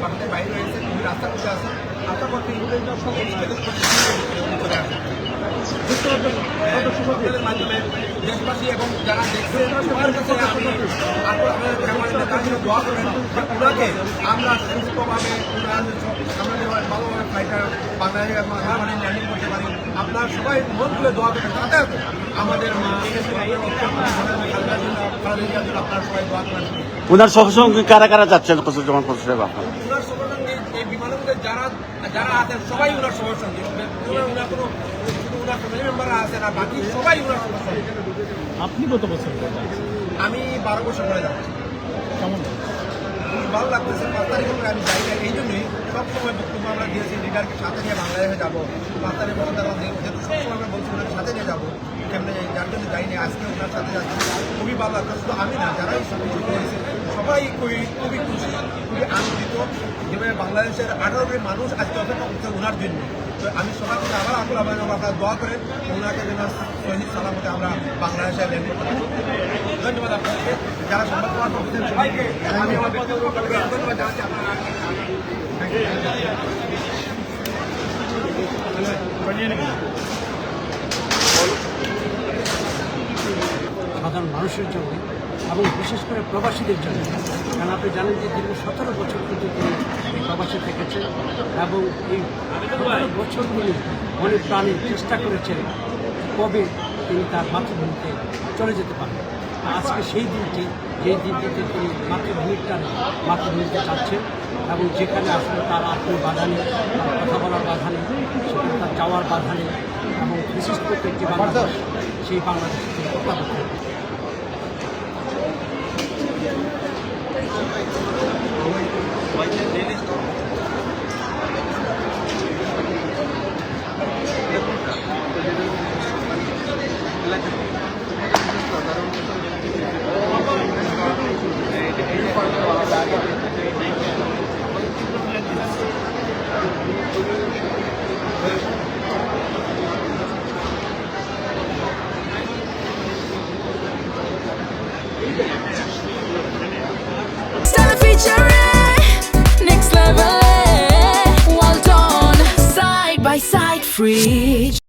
বাংলাদেশ বাইরে রয়েছে, তুমি রাস্তার মধ্যে আছে, আসার পর মাধ্যমে দেশবাসী এবং যারা দেখছে সবার কাছে দোয়া করেন ওনাকে আমরা সুস্থভাবে আমাদের ভালোভাবে ফ্লাইটটা বাংলাদেশে ল্যান্ডিং করতে পারি। আপনার সবাই মন খুলে দোয়া করবেন, তাতে আমাদের আপনারা সবাই দোয়া করেন। ওনার সহসঙ্গী কারা কারা যাচ্ছেন কসুজ্জামান ফজল সাহেব? আপনার ওনার সহসঙ্গী এই বিমানের মধ্যে যারা আছেন সবাই ওনার সহসঙ্গী, ওনার কোনো ওনার ফ্যামিলি মেম্বাররা আছেন আর বাকি সবাই ওনার সহসঙ্গী। আপনি কত বছর ধরে? আমি 12 বছর ধরে যাচ্ছি। কেমন ভালো লাগতেছে, 5 তারিখ করে আমি যাই না, এই জন্যই সবসময় বক্তব্য আমরা দিয়েছি লিডারকে সাথে নিয়ে বাংলাদেশে যাবো। 5 তারিখ পর্যন্ত যেহেতু সবসময় আমরা বলছি ওনার সাথে নিয়ে যাবো, কেমনে যার জন্য যাইনি, আজকে ওনার সাথে যাচ্ছি, খুবই ভালো লাগতো। শুধু আমি না, যারাই সবাই হয়েছে সবাই খুবই খুশি, খুবই আনন্দিত যেভাবে বাংলাদেশের 18 কোটি মানুষ আজকে অপেক্ষা করছে ওনার জন্য। তো আমি সবার কাছে আবার আকুল আবেদন, আপনারা দোয়া করেন ওনাকে যেন শহীদ সালামতে আমরা বাংলাদেশে ল্যান্ড করতে পারি। ধন্যবাদ আপনাদেরকে, যারা সংবাদ প্রচার করছেন সবাইকে আমি আমার ধন্যবাদ জানাচ্ছি। আপনারা সাধারণ মানুষের জন্য এবং বিশেষ করে প্রবাসীদের জন্য, কারণ আপনি জানেন যে দীর্ঘ 17 বছর কিন্তু তিনি প্রবাসী থেকেছেন এবং এই 17 বছরগুলি অনেক প্রাণীর চেষ্টা করেছেন কবে তিনি তার মাতৃভূমিতে চলে যেতে পারেন। আজকে সেই দিনটি, যেই দিনটিতে তিনি মাতৃভূমির টানে মাতৃভূমিতে যাচ্ছেন এবং যেখানে আসলে তার আত্মীয় বাধা নেই, তার কথা বলার বাধা নেই, সেখানে তার যাওয়ার বাধা নেই এবং বিশেষ করে একটি বাংলাদেশ, সেই বাংলাদেশে তিনি প্রত্যাবর্তন। Next level, well done, side by side, free.